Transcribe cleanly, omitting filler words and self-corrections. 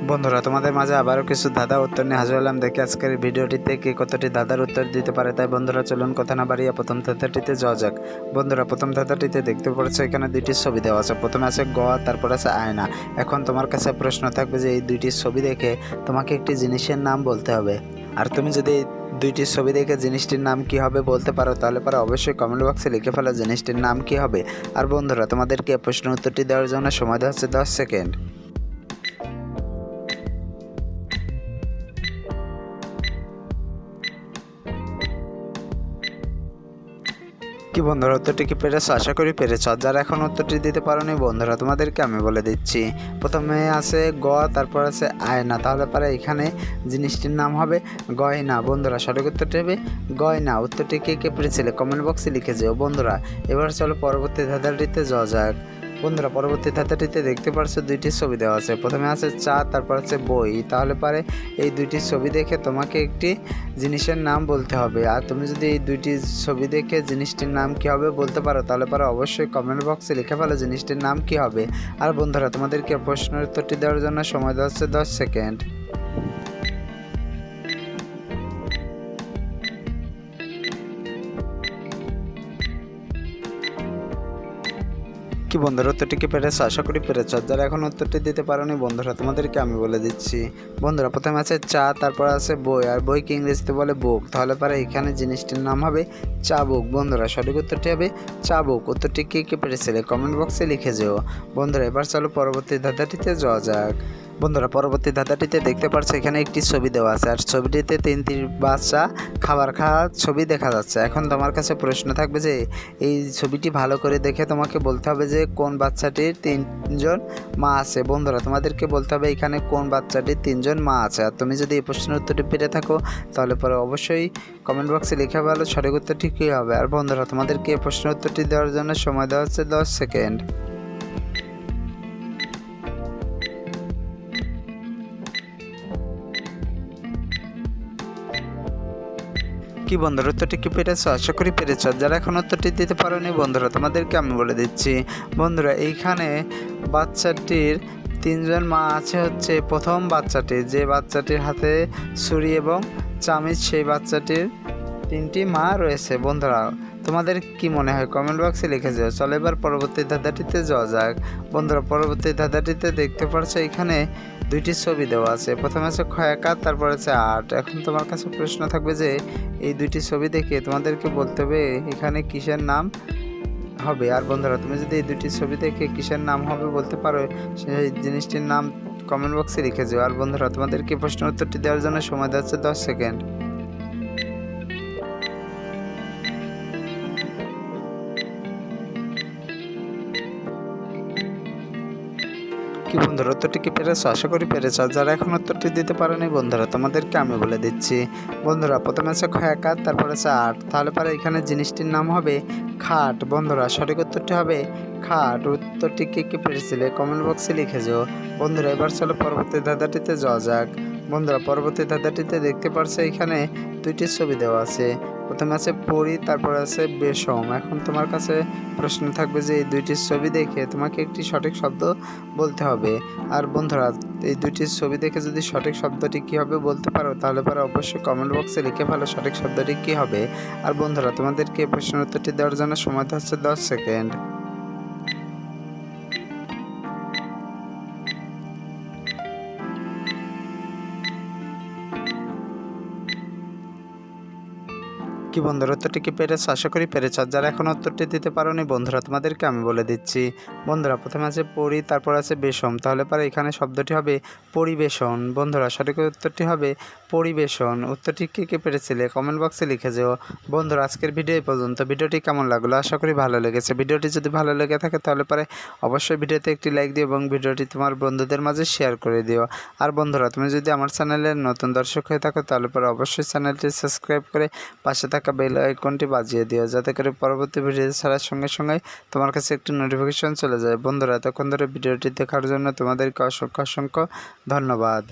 বন্ধুরা, তোমাদের মাঝে আবারও কিছু ধাঁধা উত্তর নিয়ে হাজির হলাম। দেখি আজকের ভিডিওটিতে কে কতটি ধাঁধার উত্তর দিতে পারে। তাই বন্ধুরা চলুন কথা না বাড়িয়ে প্রথম ধাঁধাটিতে যাওয়া যাক। বন্ধুরা, প্রথম ধাঁধাটিতে দেখতে পাচ্ছ এখানে দুইটি ছবি দেওয়া আছে। প্রথমে আছে গ, তারপর আছে আয়না। এখন তোমার কাছে প্রশ্ন থাকবে যে এই দুইটি ছবি দেখে তোমাকে একটি জিনিসের নাম বলতে হবে। আর তুমি যদি এই দুইটি ছবি দেখে জিনিসটির নাম কি হবে বলতে পারো, তাহলে পরে অবশ্যই কমেন্ট বক্সে লিখে ফেলো জিনিসটির নাম কি হবে। আর বন্ধুরা, তোমাদেরকে প্রশ্ন উত্তরটি দেওয়ার জন্য সময় দেওয়া হচ্ছে 10 সেকেন্ড। কি বন্ধুরা, উত্তরটি কি পেরেছ? আশা করি পেরেছ। যারা এখন উত্তরটি দিতে পারোনি বন্ধুরা, তোমাদেরকে আমি বলে দিচ্ছি। প্রথমে আছে গ, তারপর আছে আয়না। তাহলে পরে এখানে জিনিসটির নাম হবে গয়না। বন্ধুরা, সঠিক উত্তরটি হবে গয়না। উত্তরটি কে পেরেছিলে কমেন্ট বক্সে লিখে যেও। বন্ধুরা, এবার চলো পরবর্তী ধাঁধাটিতে যাওয়া যাক। বন্ধুরা, পরবর্তী ধাঁধাটিতে দেখতে পাচ্ছ দুইটি ছবি দেওয়া আছে। প্রথমে আছে চা, তারপর আছে বই। তাহলে পারে এই দুইটি ছবি দেখে তোমাকে একটি জিনিসের নাম বলতে হবে। আর তুমি যদি এই দুইটি ছবি দেখে জিনিসটির নাম কী হবে বলতে পারো, তাহলে পারো অবশ্যই কমেন্ট বক্সে লিখে ফেলো জিনিসটির নাম কী হবে। আর বন্ধুরা, তোমাদেরকে প্রশ্নের উত্তরটি দেওয়ার জন্য সময় দেওয়া হচ্ছে 10 সেকেন্ড। কি বন্ধুরা, উত্তরটি কি পেরেছ? আশা করি পেরেছ। যারা এখন উত্তরটি দিতে পারোনি বন্ধুরা, তোমাদেরকে আমি বলে দিচ্ছি। বন্ধুরা, প্রথমে আছে চা, তারপর আছে বই। আর বইকে ইংরেজিতে বলে বুক। তাহলে পরে এখানে জিনিসটির নাম হবে চাবুক। বন্ধুরা, সঠিক উত্তরটি হবে চাবুক। উত্তরটি কে পেরেছিলে কমেন্ট বক্সে লিখে যেও। বন্ধুরা, এবার চলো পরবর্তী ধাঁধাটিতে যাওয়া যাক। বন্ধুরা, পরবর্তী ধাঁধাটিতে দেখতে পাচ্ছ এখানে একটি ছবি দেওয়া আছে। আর ছবিটিতে তিনটি বাচ্চা খাবার খাওয়ার ছবি দেখা যাচ্ছে। এখন তোমার কাছে প্রশ্ন থাকবে যে এই ছবিটি ভালো করে দেখে তোমাকে বলতে হবে যে কোন বাচ্চাটির তিনজন মা আছে। বন্ধুরা, তোমাদেরকে বলতে হবে এখানে কোন বাচ্চাটির তিনজন মা আছে। আর তুমি যদি এই প্রশ্নের উত্তরটি পেরে থাকো, তাহলে পরে অবশ্যই কমেন্ট বক্সে লিখে ভালো সঠিক উত্তরটি কী হবে। আর বন্ধুরা, তোমাদেরকে এই প্রশ্নের উত্তরটি দেওয়ার জন্য সময় দেওয়া হচ্ছে 10 সেকেন্ড। কি বন্ধুরা, উত্তরটি কি পেরেছ? আশা করি পেরেছ। যারা এখন উত্তরটি দিতে পারোনি বন্ধুরা, তোমাদেরকে আমি বলে দিচ্ছি। বন্ধুরা, এইখানে বাচ্চাটির তিনজন মা আছে। হচ্ছে প্রথম বাচ্চাটি, যে বাচ্চাটির হাতে ছুরি এবং চামিচ, সেই বাচ্চাটির তিনটি মা রয়েছে। বন্ধুরা, তোমাদের কি মনে হয় কমেন্ট বক্সে লিখে যাও। চলো এবার পরবর্তী ধাঁধাটিতে যাওয়া যাক। বন্ধুরা, পরবর্তী ধাঁধাটিতে দেখতে পাচ্ছ এখানে দুইটি ছবি দেওয়া আছে। প্রথমে আছে ক্ষয়াকার, তারপর আছে আট। এখন তোমার কাছে প্রশ্ন থাকবে যে এই দুইটি ছবি দেখে তোমাদেরকে বলতে হবে এখানে কিসের নাম হবে। আর বন্ধুরা, তুমি যদি এই দুইটি ছবি দেখে কিসের নাম হবে বলতে পারো, সেই জিনিসটির নাম কমেন্ট বক্সে লিখে যাও। আর বন্ধুরা, তোমাদেরকে প্রশ্নের উত্তরটি দেওয়ার জন্য সময় দেওয়া হচ্ছে 10 সেকেন্ড। কি বন্ধুরা, উত্তরটি কি পেরেছ? আশা করি পেরেছ। যারা এখন উত্তরটি দিতে পারেনি বন্ধুরা, তোমাদেরকে আমি বলে দিচ্ছি। বন্ধুরা, প্রথমে আছে ক্ষয়াকার, তারপর আছে আট। তাহলে পরে এখানে জিনিসটির নাম হবে খাট। বন্ধুরা, সঠিক উত্তরটি হবে খাট। উত্তরটি কে পেরেছিলে কমেন্ট বক্সে লিখে যাও। বন্ধুরা, এবার চলো পরবর্তী ধাঁধাটিতে যাওয়া যাক। বন্ধুরা, পরবর্তী ধাঁধাটিতে দেখতে পারছো এখানে দুইটি ছবি দেওয়া আছে। প্রথমে আছে পরি, তারপর আছে বেশম। এখন তোমার কাছে প্রশ্ন থাকবে যে এই দুইটি ছবি দেখে তোমাকে একটি সঠিক শব্দ বলতে হবে। আর বন্ধুরা, এই দুইটি ছবি দেখে যদি সঠিক শব্দটি কী হবে বলতে পারো, তাহলে পরে অবশ্যই কমেন্ট বক্সে লিখে ফেলো সঠিক শব্দটি কী হবে। আর বন্ধুরা, তোমাদেরকে এই প্রশ্নের উত্তরটি দেওয়ার জন্য সময় হচ্ছে 10 সেকেন্ড। কি বন্ধুরা, উত্তরটি কি পেরেছ? আশা করি পেরেছ। যারা এখন উত্তরটি দিতে পারোনি বন্ধুরা, তোমাদেরকে আমি বলে দিচ্ছি। বন্ধুরা, প্রথমে আছে পরি, তারপর আছে বেশম। তাহলে পরে এখানে শব্দটি হবে পরিবেশন। বন্ধুরা, সঠিক উত্তরটি হবে পরিবেশন। উত্তরটি কে পেরেছিলে কমেন্ট বক্সে লিখে যেও। বন্ধুরা, আজকের ভিডিও এই পর্যন্ত। ভিডিওটি কেমন লাগলো? আশা করি ভালো লেগেছে। ভিডিওটি যদি ভালো লেগে থাকে তাহলে পরে অবশ্যই ভিডিওতে একটি লাইক দিও এবং ভিডিওটি তোমার বন্ধুদের মাঝে শেয়ার করে দিও। আর বন্ধুরা, তুমি যদি আমার চ্যানেলের নতুন দর্শক হয়ে থাকো, তাহলে পরে অবশ্যই চ্যানেলটি সাবস্ক্রাইব করে পাশে থাকা বেল আইকনটি বাজিয়ে দিও, যাতে করে পরবর্তী ভিডিও ছাড়ার সঙ্গে সঙ্গে তোমার কাছে একটি নোটিফিকেশন চলে যায়। বন্ধুরা, এতক্ষণ ধরে ভিডিওটি দেখার জন্য তোমাদেরকে অসংখ্য ধন্যবাদ।